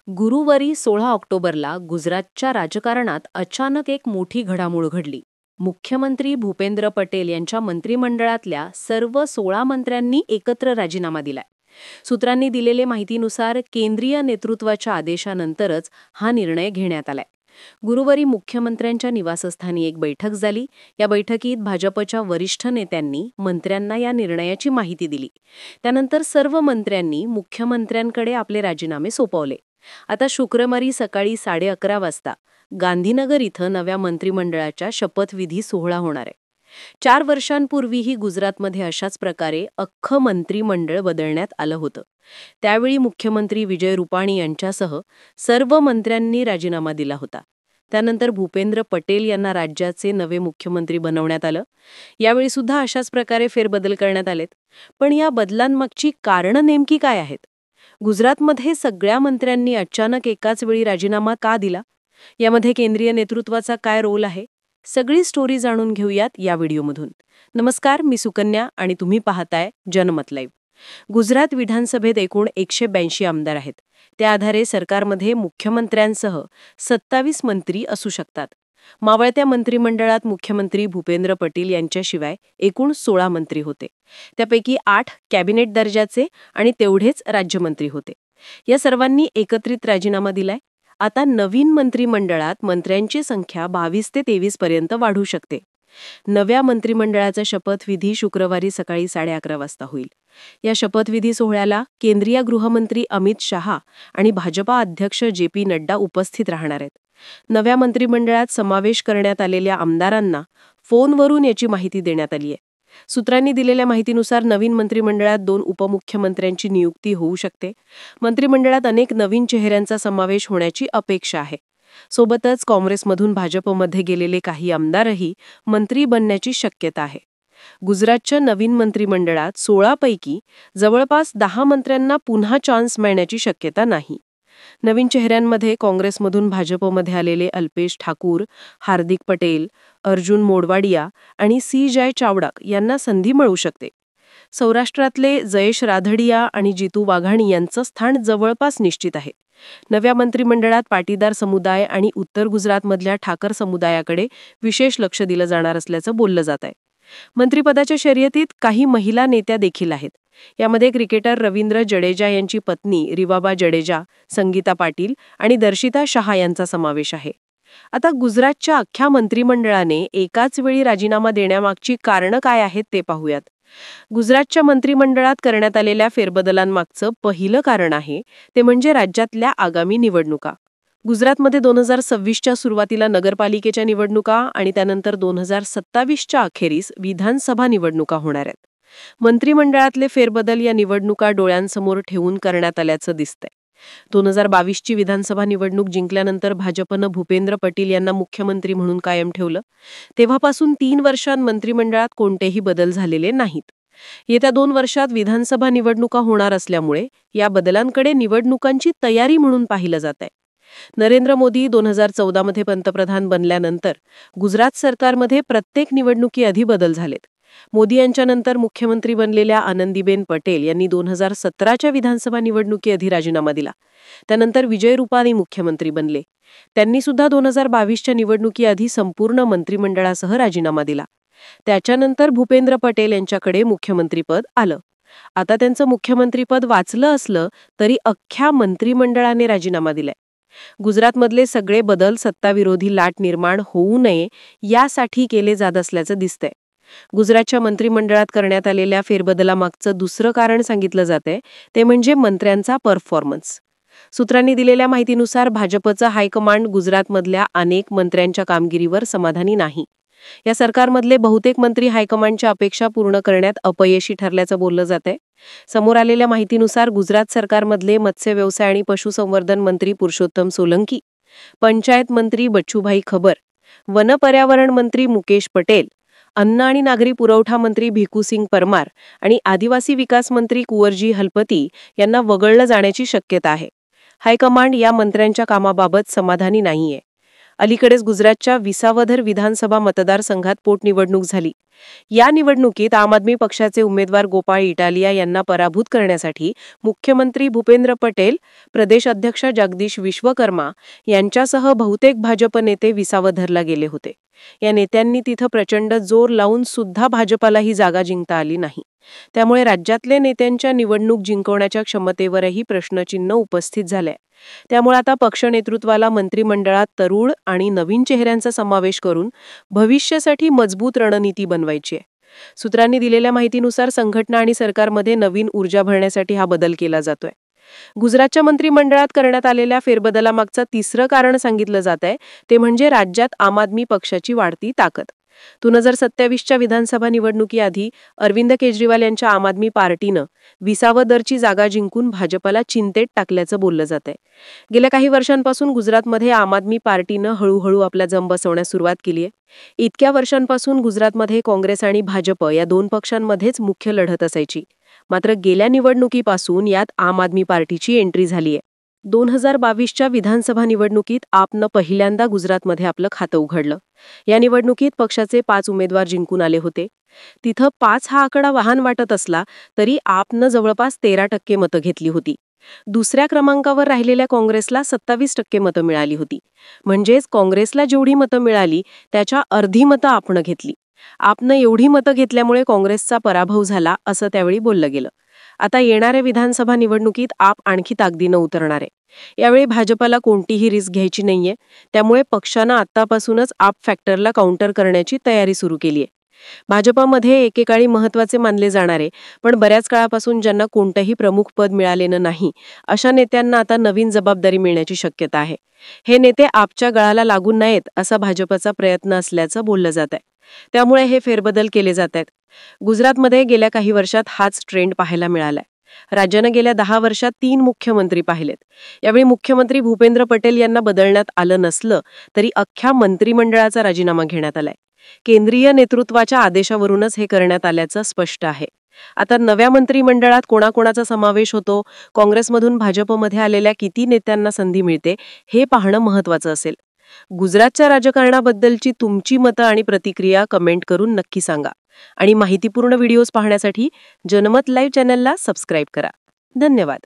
गुरुवारी 16 ऑक्टोबरला गुजरातच्या राजकारणात अचानक एक मोठी घडामोड घडली. मुख्यमंत्री भूपेंद्र पटेल यांच्या मंत्रिमंडळातल्या सर्व 16 मंत्र्यांनी एकत्र राजीनामा दिलाय. सूत्रांनी दिलेल्या माहितीनुसार केंद्रीय नेतृत्वाच्या आदेशानंतरच हा निर्णय घेण्यात आलाय. गुरुवारी मुख्यमंत्र्यांच्या निवासस्थानी एक बैठक झाली. या बैठकीत भाजपच्या वरिष्ठ नेत्यांनी मंत्र्यांना या निर्णयाची माहिती दिली. त्यानंतर सर्व मंत्र्यांनी मुख्यमंत्र्यांकडे आपले राजीनामे सोपवले. आता शुक्रवारी सकाळी 11:30 वाजता गांधीनगर इथं नव्या मंत्रिमंडळाच्या शपथविधी सोहळा होणार आहे. 4 वर्षांपूर्वीही गुजरातमध्ये अशाच प्रकारे अख्खं मंत्रिमंडळ बदलण्यात आलं होतं. त्यावेळी मुख्यमंत्री विजय रुपाणी यांच्यासह सर्व मंत्र्यांनी राजीनामा दिला होता. त्यानंतर भूपेंद्र पटेल यांना राज्याचे नवे मुख्यमंत्री बनवण्यात आलं. यावेळी सुद्धा अशाच प्रकारे फेरबदल करण्यात आलेत. पण या बदलांमागची कारणं नेमकी काय आहेत? गुजरातमध्ये सगळ्या मंत्र्यांनी अचानक एकाच वेळी राजीनामा का दिला? यामध्ये केंद्रीय नेतृत्वाचा काय रोल आहे? सगळी स्टोरी जाणून घेऊयात या व्हिडिओमधून. नमस्कार, मी सुकन्या आणि तुम्ही पाहताय जनमत लाईव्ह. गुजरात विधानसभेत एकूण 182 आमदार आहेत. त्या आधारे सरकारमध्ये मुख्यमंत्र्यांसह 27 मंत्री असू शकतात. मावळत्या मंत्रिमंडळात मुख्यमंत्री भूपेंद्र पटेल यांच्याशिवाय एकूण 16 मंत्री होते. त्यापैकी 8 कॅबिनेट दर्जाचे आणि तेवढेच राज्यमंत्री होते. या सर्वांनी एकत्रित राजीनामा दिलाय. आता नवीन मंत्रिमंडळात मंत्र्यांची संख्या 22 ते 23 पर्यंत वाढू शकते. नव्या मंत्रिमंडळाचा शपथविधी शुक्रवारी सकाळी 11:30 वाजता होईल. या शपथविधी सोहळ्याला केंद्रीय गृहमंत्री अमित शहा आणि भाजपा अध्यक्ष जे.पी. नड्डा उपस्थित राहणार आहेत. नव्या मंत्रिमंडळात समावेश करण्यात आलेल्या आमदारांना फोनवरून याची माहिती देण्यात आली आहे. सूत्रांनी दिलेल्या माहितीनुसार नवीन मंत्रिमंडळात 2 उपमुख्यमंत्र्यांची नियुक्ती होऊ शकते. मंत्रिमंडळात अनेक नवीन चेहऱ्यांचा समावेश होण्याची अपेक्षा आहे. सोबतच काँग्रेसमधून भाजपमध्ये गेलेले काही आमदारही मंत्री बनण्याची शक्यता आहे. गुजरातच्या नवीन मंत्रिमंडळात 16 पैकी जवळपास 10 मंत्र्यांना पुन्हा चान्स मिळण्याची शक्यता नाही. नवीन चेहऱ्यांमध्ये काँग्रेसमधून भाजपमध्ये आलेले अल्पेश ठाकूर, हार्दिक पटेल, अर्जुन मोढवाडिया आणि सी.जय चावडा यांना संधी मिळू शकते. सौराष्ट्रातले जयेश राधडिया आणि जितू वाघाणी यांचं स्थान जवळपास निश्चित आहे. नव्या मंत्रिमंडळात पाटीदार समुदाय आणि उत्तर गुजरातमधल्या ठाकर समुदायाकडे विशेष लक्ष दिलं जाणार असल्याचं बोललं जात आहे. मंत्रिपदाच्या शर्यतीत काही महिला नेत्या देखील आहेत. यामध्ये क्रिकेटर रवींद्र जडेजा यांची पत्नी रिवाबा जडेजा, संगीता पाटील आणि दर्शिता शहा यांचा समावेश आहे. आता गुजरातच्या अख्ख्या मंत्रिमंडळाने एकाच वेळी राजीनामा देण्यामागची कारणं काय आहेत ते पाहूयात. गुजरातच्या मंत्रिमंडळात करण्यात आलेल्या फेरबदलांमागचं पहिलं कारण आहे ते म्हणजे राज्यातल्या आगामी निवडणुका. गुजरातमध्ये 2026च्या सुरुवातीला नगरपालिकेच्या निवडणुका आणि त्यानंतर 2027च्या अखेरीस विधानसभा निवडणुका होणार आहेत. मंत्रिमंडळातले फेरबदल या निवडणुका डोळ्यांसमोर ठेवून करण्यात आल्याचं दिसतंय. 2022ची विधानसभा निवडणूक जिंकल्यानंतर भाजपनं भूपेंद्र पटेल यांना मुख्यमंत्री म्हणून कायम ठेवलं. तेव्हापासून 3 वर्षांत मंत्रिमंडळात कोणतेही बदल झालेले नाहीत. येत्या 2 वर्षात विधानसभा निवडणुका होणार असल्यामुळे या बदलांकडे निवडणुकांची तयारी म्हणून पाहिलं जात आहे. नरेंद्र मोदी 2014मध्ये पंतप्रधान बनल्यानंतर गुजरात सरकारमध्ये प्रत्येक निवडणुकीआधी बदल झालेत. मोदी यांच्यानंतर मुख्यमंत्री बनलेल्या आनंदीबेन पटेल यांनी 2017च्या विधानसभा निवडणुकीआधी राजीनामा दिला. त्यानंतर विजय रुपाणी मुख्यमंत्री बनले. त्यांनी सुद्धा 2022च्या निवडणुकीआधी संपूर्ण मंत्रिमंडळासह राजीनामा दिला. त्याच्यानंतर भूपेंद्र पटेल यांच्याकडे मुख्यमंत्रीपद आलं. आता त्यांचं मुख्यमंत्रीपद वाचलं असलं तरी अख्ख्या मंत्रिमंडळाने राजीनामा दिलाय. गुजरातमधले सगळे बदल सत्ताविरोधी लाट निर्माण होऊ नये यासाठी केले जात असल्याचं दिसतंय. गुजरातच्या मंत्रिमंडळात करण्यात आलेल्या फेरबदलामागचं दुसरं कारण सांगितलं जातंय ते म्हणजे मंत्र्यांचा परफॉर्मन्स. सूत्रांनी दिलेल्या माहितीनुसार भाजपचं हायकमांड गुजरातमधल्या अनेक मंत्र्यांच्या कामगिरीवर समाधानी नाही. या सरकारमधले बहुतेक मंत्री हायकमांडच्या अपेक्षा पूर्ण करण्यात अपयशी ठरल्याचं बोललं जातंय. समोर आलेल्या माहितीनुसार गुजरात सरकारमधले मत्स्य व्यवसाय आणि पशुसंवर्धन मंत्री पुरुषोत्तम सोलंकी, पंचायत मंत्री बच्चूभाई खबर, वन पर्यावरण मंत्री मुकेश पटेल, अन्न आणि नागरी पुरवठा मंत्री भिकूसिंग परमार आणि आदिवासी विकास मंत्री कुंवरजी हलपती यांना वगळलं जाण्याची शक्यता आहे. हायकमांड या मंत्र्यांच्या कामाबाबत समाधानी नाहीये. अलीकडेच गुजरातच्या विसावदर विधानसभा मतदारसंघात पोटनिवडणूक झाली. या निवडणुकीत आम आदमी पक्षाचे उमेदवार गोपाळ इटालिया यांना पराभूत करण्यासाठी मुख्यमंत्री भूपेंद्र पटेल, प्रदेश अध्यक्ष जगदीश विश्वकर्मा यांच्यासह बहुतेक भाजप नेते विसावदरला गेले होते. या नेत्यांनी तिथं प्रचंड जोर लावून सुद्धा भाजपाला ही जागा जिंकता आली नाही. त्यामुळे राज्यातले नेत्यांच्या निवडणूक जिंकवण्याच्या क्षमतेवरही प्रश्नचिन्ह उपस्थित झाले. त्यामुळे आता पक्ष नेतृत्वाला मंत्रिमंडळात तरुण आणि नवीन चेहऱ्यांचा समावेश करून भविष्यासाठी मजबूत रणनीती बनवायची आहे. सूत्रांनी दिलेल्या माहितीनुसार संघटना आणि सरकारमध्ये नवीन ऊर्जा भरण्यासाठी हा बदल केला जातोय. गुजरातच्या मंत्रिमंडळात करण्यात आलेल्या फेरबदलामागचं तिसरं कारण सांगितलं जात आहे ते म्हणजे राज्यात आम आदमी पक्षाची वाढती ताकद. 2027च्या विधानसभा निवडणुकीआधी अरविंद केजरीवाल यांच्या आम आदमी पार्टीनं विसावदरची जागा जिंकून भाजपला चिंतेत टाकल्याचं बोललं जात आहे. गेल्या काही वर्षांपासून गुजरातमध्ये आम आदमी पार्टीनं हळूहळू आपला जम बसवण्यास सुरुवात केली आहे. इतक्या वर्षांपासून गुजरातमध्ये काँग्रेस आणि भाजप या दोन पक्षांमध्येच मुख्य लढत असायची. मात्र गेल्या निवडणुकीपासून यात आम आदमी पार्टीची एंट्री झाली आहे. 2022च्या विधानसभा निवडणुकीत आपनं पहिल्यांदा गुजरातमध्ये आपलं खातं उघडलं. या निवडणुकीत पक्षाचे 5 उमेदवार जिंकून आले होते. तिथं 5 हा आकडा वाहन वाटत असला तरी आपनं जवळपास 13% मतं घेतली होती. दुसऱ्या क्रमांकावर राहिलेल्या काँग्रेसला 27% मतं मिळाली होती. म्हणजेच काँग्रेसला जेवढी मतं मिळाली त्याच्या अर्धी मतं आपनं घेतली. आपनं एवढी मतं घेतल्यामुळे काँग्रेसचा पराभव झाला असं त्यावेळी बोललं गेलं. आता येणाऱ्या विधानसभा निवडणुकीत आप आणखी ताकदीनं उतरणार आहे. यावेळी भाजपला कोणतीही रिस्क घ्यायची नाहीये. त्यामुळे पक्षानं आतापासूनच आप फॅक्टरला काउंटर करण्याची तयारी सुरू केली आहे. भाजपमध्ये एकेकाळी महत्त्वाचे मानले जाणारे पण बऱ्याच काळापासून ज्यांना कोणतंही प्रमुख पद मिळालेलं नाही अशा नेत्यांना आता नवीन जबाबदारी मिळण्याची शक्यता आहे. हे नेते आपच्या गळाला लागून नयेत असा भाजपचा प्रयत्न असल्याचं बोललं जात आहे. त्यामुळे हे फेरबदल केले जात आहेत. गुजरातमध्ये गेल्या काही वर्षात हाच ट्रेंड पाहायला मिळालाय. राज्यानं गेल्या 10 वर्षात 3 मुख्यमंत्री पाहिलेत. यावेळी मुख्यमंत्री भूपेंद्र पटेल यांना बदलण्यात आलं नसलं तरी अख्ख्या मंत्रिमंडळाचा राजीनामा घेण्यात आलाय. केंद्रीय नेतृत्वाच्या आदेशावरूनच हे करण्यात आल्याचं स्पष्ट आहे. आता नव्या मंत्रिमंडळात कोणाकोणाचा समावेश होतो, काँग्रेसमधून भाजपमध्ये आलेल्या किती नेत्यांना संधी मिळते हे पाहणं महत्त्वाचं असेल. गुजरातच्या राजकारणाबद्दलची तुमची मतं आणि प्रतिक्रिया कमेंट करून नक्की सांगा. आणि माहितीपूर्ण व्हिडिओज पाहण्यासाठी जनमत लाईव्ह चॅनलला सबस्क्राईब करा. धन्यवाद.